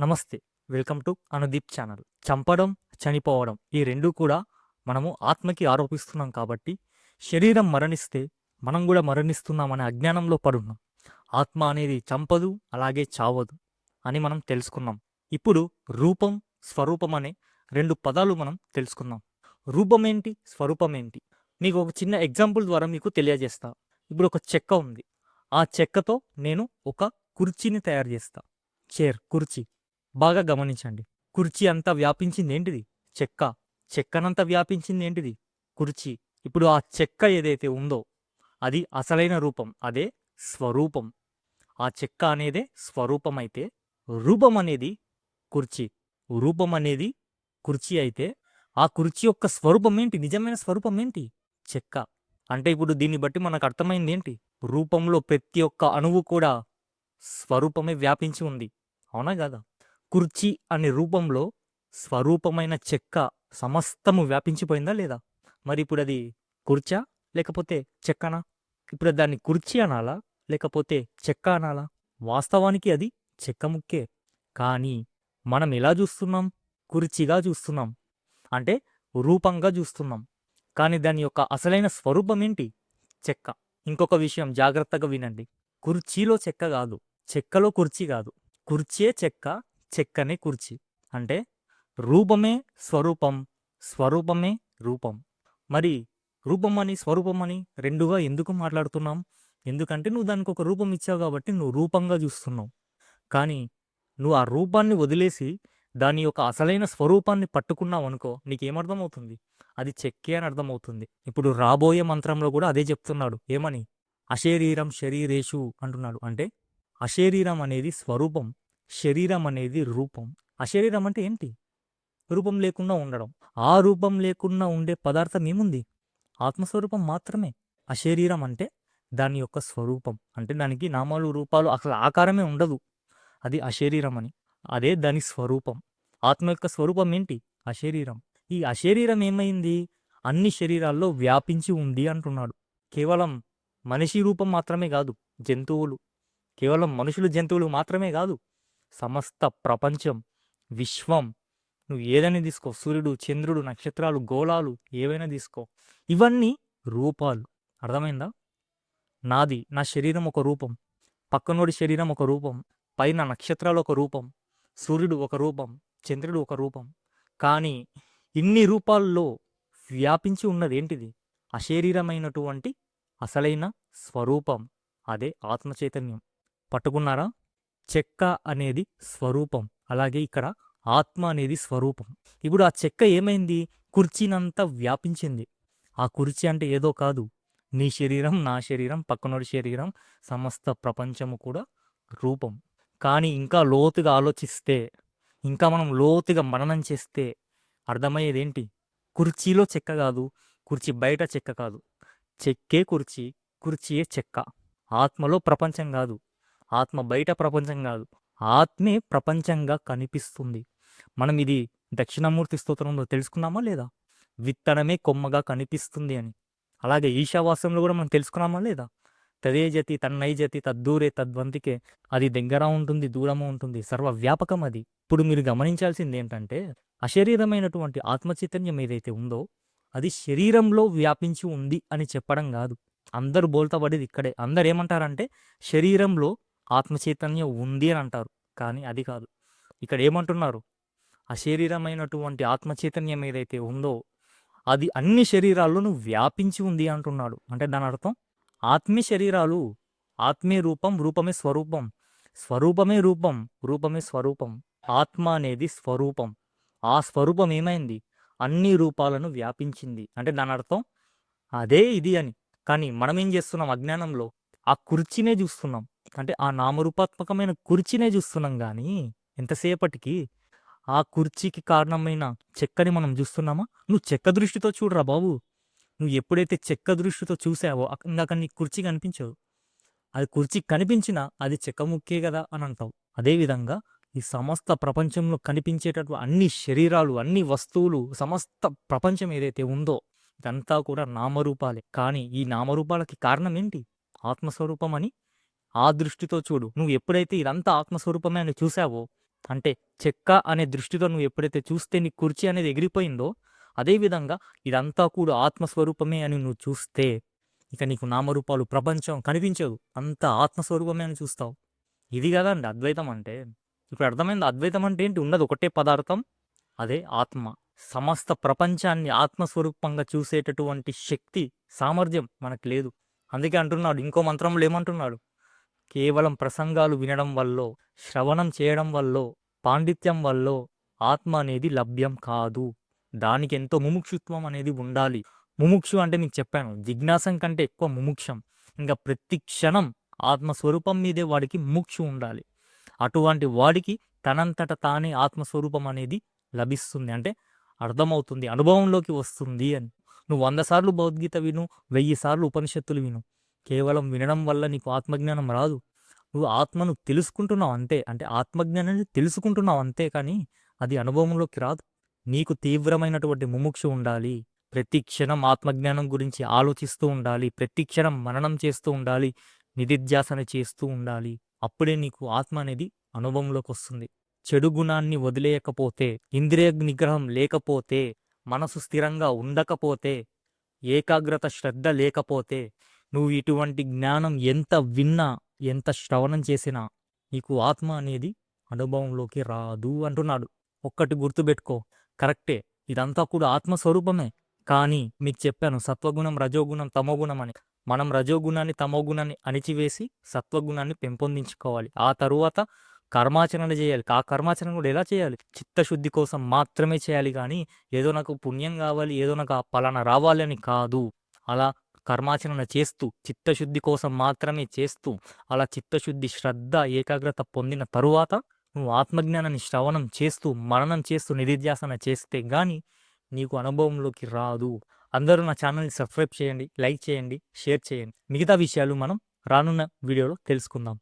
నమస్తే. Welcome to Anudeep channel. చంపడం, చనిపోవడం ఈ 2 కూడా మనము ఆత్మకి ఆరోపిస్తున్నాం కాబట్టి, శరీరం మరణిస్తే మనం గూడా మరణిస్తున్నామనే అజ్ఞానంలో పడున్నాం. ఆత్మ అనేది చంపదు, అలాగే చావదు అని మనం తెలుసుకున్నాం. ఇప్పుడు రూపం, స్వరూపం అనే 2 పదాలు మనం తెలుసుకుందాం. రూపమేంటి? స్వరూపమేంటి? మీకు ఒక చిన్న ఎగ్జాంపుల్ ద్వారా మీకు తెలియజేస్తా. ఇప్పుడు ఒక చెక్క ఉంది. ఆ చెక్కతో నేను ఒక కుర్చీని తయారు చేస్తా. కుర్చీ. బాగా గమనించండి. కుర్చీ అంతా వ్యాపించింది ఏంటిది? చెక్క. చెక్కనంతా వ్యాపించింది ఏంటిది? కుర్చీ. ఇప్పుడు ఆ చెక్క ఏదైతే ఉందో అది అసలైన రూపం. అదే స్వరూపం. ఆ చెక్క అనేదే స్వరూపం అయితే, రూపం అనేది కుర్చీ. రూపం అనేది కుర్చీ అయితే, ఆ కుర్చీ యొక్క స్వరూపం ఏంటి? నిజమైన స్వరూపం ఏంటి? చెక్క. అంటే ఇప్పుడు దీన్ని బట్టి మనకు అర్థమైంది ఏంటి? రూపంలో ప్రతి ఒక్క అణువు కూడా స్వరూపమే వ్యాపించి ఉంది. అవునా కదా? కుర్చీ అనే రూపంలో స్వరూపమైన చెక్క సమస్తము వ్యాపించిపోయిందా లేదా? మరి ఇప్పుడు అది కుర్చా లేకపోతే చెక్కనా? ఇప్పుడు దాన్ని కుర్చీ అనాలా లేకపోతే చెక్క అనాలా? వాస్తవానికి అది చెక్క ముక్కే. కానీ మనం ఎలా చూస్తున్నాం? కుర్చీగా చూస్తున్నాం. అంటే రూపంగా చూస్తున్నాం. కానీ దాని యొక్క అసలైన స్వరూపం ఏంటి? చెక్క. ఇంకొక విషయం జాగ్రత్తగా వినండి. కుర్చీలో చెక్క కాదు, చెక్కలో కుర్చీ కాదు. కుర్చీయే చెక్క, చెక్కనే కుర్చీ. అంటే రూపమే స్వరూపం, స్వరూపమే రూపం. మరి రూపమని స్వరూపమని రెండుగా ఎందుకు మాట్లాడుతున్నాం? ఎందుకంటే నువ్వు దానికి ఒక రూపం ఇచ్చావు కాబట్టి నువ్వు రూపంగా చూస్తున్నావు. కానీ నువ్వు ఆ రూపాన్ని వదిలేసి దాని యొక్క అసలైన స్వరూపాన్ని పట్టుకున్నావు అనుకో, నీకేమర్థమవుతుంది? అది చెక్కే అని అర్థమవుతుంది. ఇప్పుడు రాబోయే మంత్రంలో కూడా అదే చెప్తున్నాడు. ఏమని? అశరీరం శరీరేషు అంటున్నాడు. అంటే అశరీరం అనేది స్వరూపం, శరీరం అనేది రూపం. అశరీరం అంటే ఏంటి? రూపం లేకుండా ఉండడం. ఆ రూపం లేకుండా ఉండే పదార్థం ఏముంది? ఆత్మస్వరూపం మాత్రమే. అశరీరం అంటే దాని యొక్క స్వరూపం. అంటే దానికి నామాలు, రూపాలు, అసలు ఆకారమే ఉండదు. అది అశరీరం అని. అదే దాని స్వరూపం. ఆత్మ యొక్క స్వరూపం ఏంటి? అశరీరం. ఈ అశరీరం ఏమైంది? అన్ని శరీరాల్లో వ్యాపించి ఉంది అంటున్నాడు. కేవలం మనిషి రూపం మాత్రమే కాదు, జంతువులు, కేవలం మనుషులు జంతువులు మాత్రమే కాదు, సమస్త ప్రపంచం, విశ్వం, నువ్వు ఏదైనా తీసుకో, సూర్యుడు, చంద్రుడు, నక్షత్రాలు, గోళాలు ఏవైనా తీసుకో, ఇవన్నీ రూపాలు. అర్థమైందా? నా శరీరం ఒక రూపం, పక్కనోడి శరీరం ఒక రూపం, పైన నక్షత్రాలు ఒక రూపం, సూర్యుడు ఒక రూపం, చంద్రుడు ఒక రూపం. కానీ ఇన్ని రూపాల్లో వ్యాపించి ఉన్నది ఏంటిది? అశరీరమైనటువంటి అసలైన స్వరూపం. అదే ఆత్మ చైతన్యం. పట్టుకున్నారా? చెక్క అనేది స్వరూపం, అలాగే ఇక్కడ ఆత్మ అనేది స్వరూపం. ఇప్పుడు ఆ చెక్క ఏమైంది? కుర్చీనంతా వ్యాపించింది. ఆ కుర్చీ అంటే ఏదో కాదు, నీ శరీరం, నా శరీరం, పక్కనోడి శరీరం, సమస్త ప్రపంచము కూడా రూపం. కానీ ఇంకా లోతుగా ఆలోచిస్తే, ఇంకా మనం లోతుగా మననం చేస్తే అర్థమయ్యేది ఏంటి? కుర్చీలో చెక్క కాదు, కుర్చీ బయట చెక్క కాదు, చెక్కే కుర్చీ, కుర్చీయే చెక్క. ఆత్మలో ప్రపంచం కాదు, ఆత్మ బయట ప్రపంచం కాదు, ఆత్మే ప్రపంచంగా కనిపిస్తుంది. మనం ఇది దక్షిణామూర్తి స్తోత్రంలో తెలుసుకున్నామా లేదా? విత్తనమే కొమ్మగా కనిపిస్తుంది అని. అలాగే ఈశావాస్యంలో కూడా మనం తెలుసుకున్నామా లేదా? తదేజతి తన్నైజతి తద్దూరే తద్వంతికే. అది దగ్గర ఉంటుంది, దూరము ఉంటుంది, సర్వవ్యాపకం అది. ఇప్పుడు మీరు గమనించాల్సింది ఏంటంటే, అశరీరమైనటువంటి ఆత్మచైతన్యం ఏదైతే ఉందో అది శరీరంలో వ్యాపించి ఉంది అని చెప్పడం కాదు. అందరూ బోల్తాపడేది ఇక్కడే. అందరు ఏమంటారంటే శరీరంలో ఆత్మచైతన్యం ఉంది అని అంటారు. కానీ అది కాదు. ఇక్కడ ఏమంటున్నారు? అశరీరమైనటువంటి ఆత్మచైతన్యం ఏదైతే ఉందో అది అన్ని శరీరాల్లోనూ వ్యాపించి ఉంది అంటున్నాడు. అంటే దాని అర్థం ఆత్మీయ శరీరాలు, ఆత్మీయ రూపం, రూపమే స్వరూపం, స్వరూపమే రూపం, రూపమే స్వరూపం. ఆత్మ అనేది స్వరూపం. ఆ స్వరూపం ఏమైంది? అన్ని రూపాలను వ్యాపించింది. అంటే దాని అర్థం అదే ఇది అని. కానీ మనం ఏం చేస్తున్నాం? అజ్ఞానంలో ఆ కుర్చీనే చూస్తున్నాం. అంటే ఆ నామరూపాత్మకమైన కుర్చీనే చూస్తున్నాం. కానీ ఎంతసేపటికి ఆ కుర్చీకి కారణమైన చెక్కని మనం చూస్తున్నామా? నువ్వు చెక్క దృష్టితో చూడరా బాబు. నువ్వు ఎప్పుడైతే చెక్క దృష్టితో చూసావో ఇందాక నీకు కుర్చీ కనిపించదు. అది కుర్చీ కనిపించినా అది చెక్క ముక్కే కదా అని అంటావు. అదేవిధంగా ఈ సమస్త ప్రపంచంలో కనిపించేటటువంటి అన్ని శరీరాలు, అన్ని వస్తువులు, సమస్త ప్రపంచం ఏదైతే ఉందో ఇదంతా కూడా నామరూపాలే. కానీ ఈ నామరూపాలకి కారణం ఏంటి? ఆత్మస్వరూపం అని ఆ దృష్టితో చూడు. నువ్వు ఎప్పుడైతే ఇదంతా ఆత్మస్వరూపమే అని చూసావో అంటే చెక్క అనే దృష్టితో నువ్వు ఎప్పుడైతే చూస్తే నీ కుర్చీ అనేది ఎగిరిపోయిందో, అదేవిధంగా ఇదంతా కూడా ఆత్మస్వరూపమే అని నువ్వు చూస్తే ఇక నీకు నామరూపాలు ప్రపంచం కనిపించదు. అంతా ఆత్మస్వరూపమే అని చూస్తావు. ఇది కదండి అద్వైతం అంటే. ఇప్పుడు అర్థమైంది అద్వైతం అంటే ఏంటి? ఉన్నది ఒకటే పదార్థం, అదే ఆత్మ. సమస్త ప్రపంచాన్ని ఆత్మస్వరూపంగా చూసేటటువంటి శక్తి, సామర్థ్యం మనకు లేదు. అందుకే అంటున్నాడు ఇంకో మంత్రంలో ఏమంటున్నాడు? కేవలం ప్రసంగాలు వినడం వల్లో, శ్రవణం చేయడం వల్లో, పాండిత్యం వల్లో ఆత్మ అనేది లభ్యం కాదు. దానికి ఎంతో ముముక్షుత్వం అనేది ఉండాలి. ముముక్షు అంటే మీకు చెప్పాను, జిజ్ఞాసం కంటే ఎక్కువ ముముక్షం. ఇంకా ప్రతి క్షణం ఆత్మస్వరూపం మీదే వాడికి ముముక్షు ఉండాలి. అటువంటి వాడికి తనంతట తానే ఆత్మస్వరూపం అనేది లభిస్తుంది. అంటే అర్థమవుతుంది, అనుభవంలోకి వస్తుంది అని. నువ్వు 100 సార్లు భగవద్గీత విను, 1000 సార్లు ఉపనిషత్తులు విను, కేవలం వినడం వల్ల నీకు ఆత్మజ్ఞానం రాదు. నువ్వు ఆత్మను తెలుసుకుంటున్నావు అంతే. అంటే ఆత్మజ్ఞానాన్ని తెలుసుకుంటున్నావు అంతే, కానీ అది అనుభవంలోకి రాదు. నీకు తీవ్రమైనటువంటి ముముక్షు ఉండాలి. ప్రతి క్షణం ఆత్మజ్ఞానం గురించి ఆలోచిస్తూ ఉండాలి. ప్రతి క్షణం మననం చేస్తూ ఉండాలి. నిధిధ్యాసన చేస్తూ ఉండాలి. అప్పుడే నీకు ఆత్మ అనేది అనుభవంలోకి వస్తుంది. చెడు గుణాన్ని వదిలేయకపోతే, ఇంద్రియ నిగ్రహం లేకపోతే, మనసు స్థిరంగా ఉండకపోతే, ఏకాగ్రత శ్రద్ధ లేకపోతే, నువ్వు ఇటువంటి జ్ఞానం ఎంత విన్నా, ఎంత శ్రవణం చేసినా నీకు ఆత్మ అనేది అనుభవంలోకి రాదు అంటున్నాడు. ఒక్కటి గుర్తుపెట్టుకో, కరెక్టే, ఇదంతా కూడా ఆత్మస్వరూపమే. కానీ మీకు చెప్పాను సత్వగుణం, రజోగుణం, తమోగుణం అని. మనం రజోగుణాన్ని, తమోగుణాన్ని అణిచివేసి సత్వగుణాన్ని పెంపొందించుకోవాలి. ఆ తరువాత కర్మాచరణ చేయాలి. ఆ కర్మాచరణ కూడా ఎలా చేయాలి? చిత్తశుద్ధి కోసం మాత్రమే చేయాలి, కానీ ఏదో నాకు పుణ్యం కావాలి, ఏదో నాకు ఆ పలానా రావాలి అని కాదు. అలా కర్మాచరణ చేస్తూ, చిత్తశుద్ధి కోసం మాత్రమే చేస్తూ, అలా చిత్తశుద్ధి, శ్రద్ధ, ఏకాగ్రత పొందిన తరువాత నువ్వు ఆత్మజ్ఞానాన్ని శ్రవణం చేస్తూ, మననం చేస్తూ, నిధిధ్యాసన చేస్తే గాని నీకు అనుభవంలోకి రాదు. అందరూ నా ఛానల్ని సబ్స్క్రైబ్ చేయండి, లైక్ చేయండి, షేర్ చేయండి. మిగతా విషయాలు మనం రానున్న వీడియోలో తెలుసుకుందాం.